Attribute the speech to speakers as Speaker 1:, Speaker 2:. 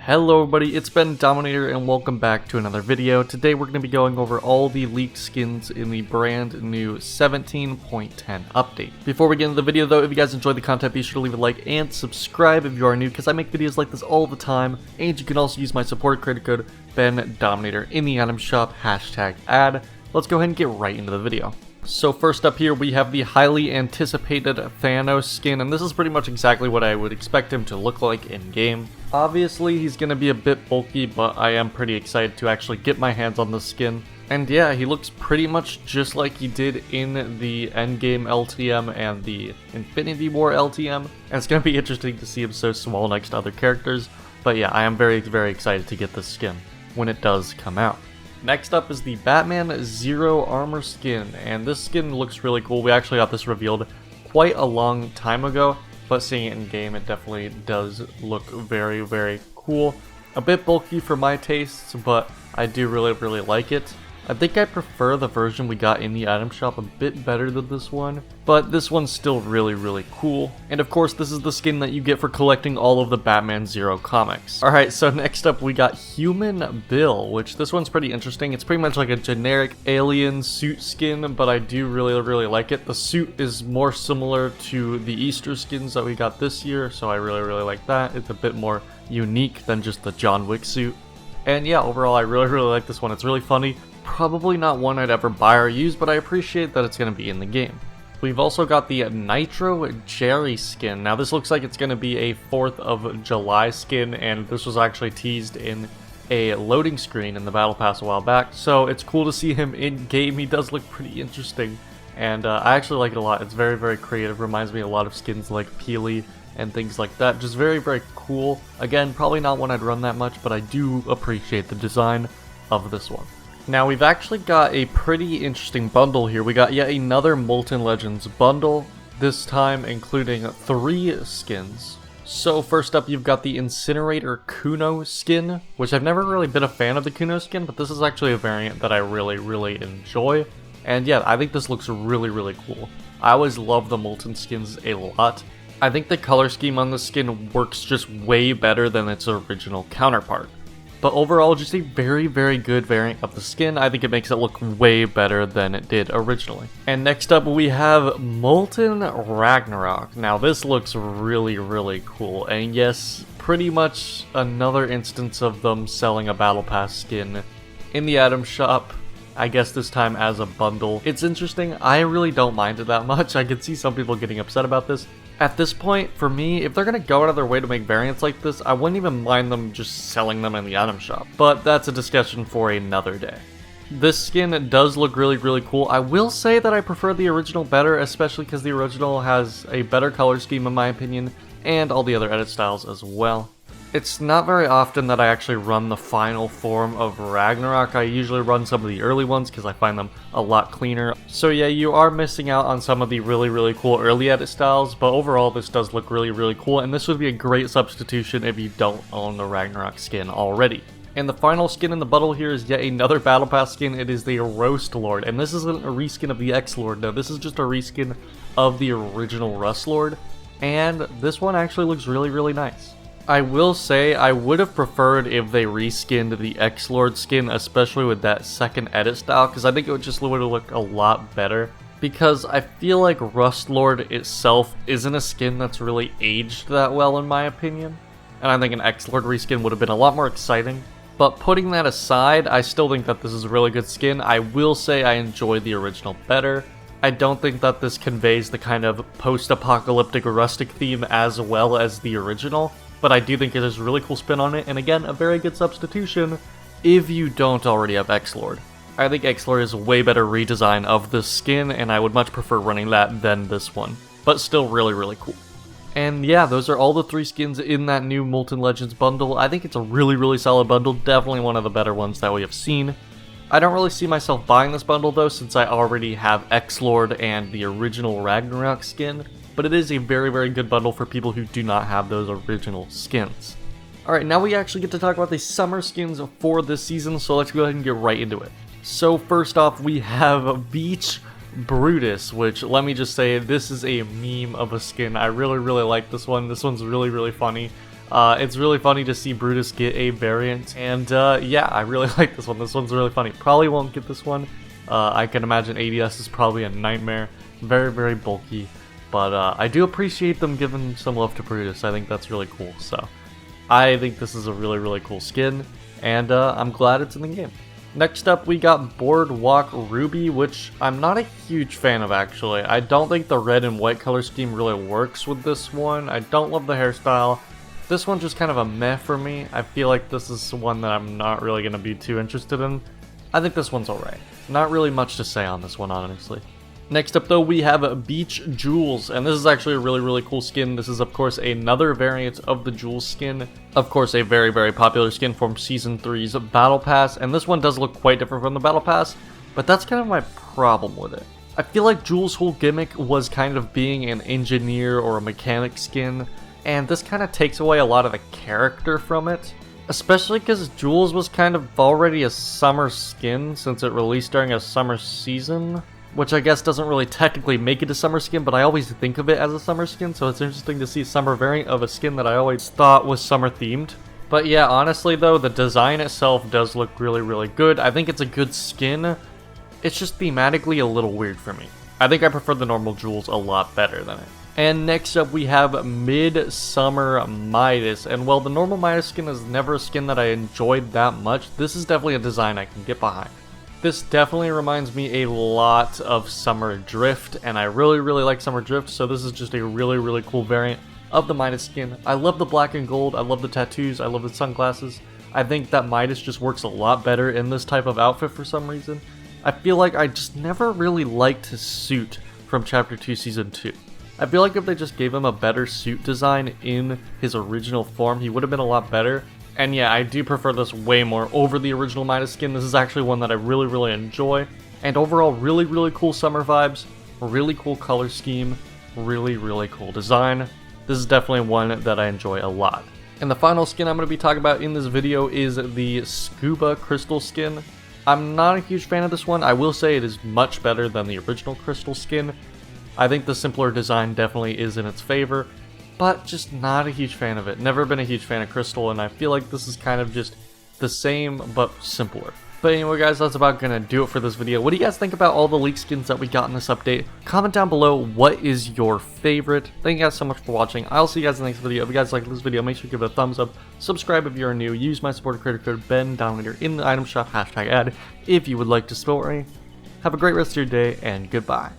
Speaker 1: Hello everybody, it's Bendominator and welcome back to another video. Today we're going to be going over all the leaked skins in the brand new 17.10 update. Before we get into the video though, if you guys enjoyed the content, be sure to leave a like and subscribe if you are new because I make videos like this all the time. And you can also use my support creator code Bendominator in the item shop, #ad. Let's go ahead and get right into the video. So first up here we have the highly anticipated Thanos skin, and this is pretty much exactly what I would expect him to look like in game. Obviously he's going to be a bit bulky, but I am pretty excited to actually get my hands on this skin. And yeah, he looks pretty much just like he did in the Endgame LTM and the Infinity War LTM, and it's going to be interesting to see him so small next to other characters. But yeah, I am very excited to get this skin when it does come out. Next up is the Batman Zero Armor skin, and this skin looks really cool. We actually got this revealed quite a long time ago, but seeing it in game, it definitely does look very cool. A bit bulky for my tastes, but I do really like it. I think I prefer the version we got in the item shop a bit better than this one, but this one's still really cool. And of course, this is the skin that you get for collecting all of the Batman Zero comics. Alright, so next up we got Human Bill, which this one's pretty interesting. It's pretty much like a generic alien suit skin, but I do really like it. The suit is more similar to the Easter skins that we got this year, so I really like that. It's a bit more unique than just the John Wick suit. And yeah, overall I really like this one. It's really funny. Probably not one I'd ever buy or use, but I appreciate that it's going to be in the game. We've also got the Nitro Jerry skin. Now this looks like it's going to be a 4th of July skin, and this was actually teased in a loading screen in the Battle Pass a while back, so it's cool to see him in game. He does look pretty interesting, and I actually like it a lot. It's very creative, reminds me a lot of skins like Peely and things like that. Just very cool. Again, probably not one I'd run that much, but I do appreciate the design of this one. Now we've actually got a pretty interesting bundle here. We got yet another Molten Legends bundle, this time including 3 skins. So first up you've got the Incinerator KUNO skin, which I've never really been a fan of the KUNO skin, but this is actually a variant that I really enjoy. And yeah, I think this looks really cool. I always love the Molten skins a lot. I think the color scheme on this skin works just way better than its original counterpart. But overall, just a very good variant of the skin. I think it makes it look way better than it did originally. And next up we have Molten Ragnarok. Now this looks really cool. And yes, pretty much another instance of them selling a Battle Pass skin in the item shop. I guess this time as a bundle. It's interesting. I really don't mind it that much. I could see some people getting upset about this. At this point, for me, if they're going to go out of their way to make variants like this, I wouldn't even mind them just selling them in the item shop. But that's a discussion for another day. This skin does look really cool. I will say that I prefer the original better, especially because the original has a better color scheme in my opinion, and all the other edit styles as well. It's not very often that I actually run the final form of Ragnarok. I usually run some of the early ones because I find them a lot cleaner. So yeah, you are missing out on some of the really cool early edit styles, but overall this does look really cool, and this would be a great substitution if you don't own the Ragnarok skin already. And the final skin in the bundle here is yet another Battle Pass skin. It is the Roast Lord, and this isn't a reskin of the X-Lord. No, this is just a reskin of the original Rust Lord, and this one actually looks really nice. I will say I would have preferred if they reskinned the X-Lord skin, especially with that second edit style, because I think it would just would have looked a lot better. Because I feel like Rust Lord itself isn't a skin that's really aged that well in my opinion, and I think an X-Lord reskin would have been a lot more exciting. But putting that aside, I still think that this is a really good skin. I will say I enjoy the original better. I don't think that this conveys the kind of post-apocalyptic rustic theme as well as the original, but I do think it has a really cool spin on it, and again, a very good substitution if you don't already have X-Lord. I think X-Lord is a way better redesign of this skin, and I would much prefer running that than this one, but still really cool. And yeah, those are all the 3 skins in that new Molten Legends bundle. I think it's a really solid bundle, definitely one of the better ones that we have seen. I don't really see myself buying this bundle though, since I already have X-Lord and the original Ragnarok skin, but it is a very good bundle for people who do not have those original skins. Alright, now we actually get to talk about the summer skins for this season, so let's go ahead and get right into it. So first off, we have Beach BRUTUS, which, let me just say, this is a meme of a skin. I really like this one. This one's really funny. It's really funny to see Brutus get a variant, and yeah, I really like this one. This one's really funny. Probably won't get this one. I can imagine ADS is probably a nightmare. Very, very bulky. But I do appreciate them giving some love to Brutus. I think that's really cool. So I think this is a really, really cool skin, and I'm glad it's in the game. Next up, we got Boardwalk Ruby, which I'm not a huge fan of, actually. I don't think the red and white color scheme really works with this one. I don't love the hairstyle. This one's just kind of a meh for me. I feel like this is one that I'm not really going to be too interested in. I think this one's alright. Not really much to say on this one, honestly. Next up, though, we have Beach Jules, and this is actually a really, really cool skin. This is, of course, another variant of the Jules skin. Of course, a very, very popular skin from Season 3's Battle Pass, and this one does look quite different from the Battle Pass, but that's kind of my problem with it. I feel like Jules' whole gimmick was kind of being an engineer or a mechanic skin, and this kind of takes away a lot of the character from it. Especially because Jules was kind of already a summer skin since it released during a summer season. Which I guess doesn't really technically make it a summer skin, but I always think of it as a summer skin, so it's interesting to see a summer variant of a skin that I always thought was summer themed. But yeah, honestly though, the design itself does look really, really good. I think it's a good skin. It's just thematically a little weird for me. I think I prefer the normal Jules a lot better than it. And next up we have MIDSUMMER Midas, and while the normal Midas skin is never a skin that I enjoyed that much, this is definitely a design I can get behind. This definitely reminds me a lot of Summer Drift, and I really, really like Summer Drift, so this is just a really, really cool variant of the Midas skin. I love the black and gold, I love the tattoos, I love the sunglasses. I think that Midas just works a lot better in this type of outfit for some reason. I feel like I just never really liked his suit from Chapter 2 Season 2. I feel like if they just gave him a better suit design in his original form, he would have been a lot better. And yeah, I do prefer this way more over the original Midas skin. This is actually one that I really, really enjoy. And overall, really, really cool summer vibes, really cool color scheme, really, really cool design. This is definitely one that I enjoy a lot. And the final skin I'm going to be talking about in this video is the CUBA crystal skin. I'm not a huge fan of this one. I will say it is much better than the original crystal skin. I think the simpler design definitely is in its favor, but just not a huge fan of it. Never been a huge fan of Crystal, and I feel like this is kind of just the same, but simpler. But anyway guys, that's about gonna do it for this video. What do you guys think about all the leak skins that we got in this update? Comment down below, what is your favorite? Thank you guys so much for watching. I'll see you guys in the next video. If you guys like this video, make sure to give it a thumbs up. Subscribe if you're new. Use my supporter creator code Bendominator in the item shop, #ad, if you would like to support me. Have a great rest of your day, and goodbye.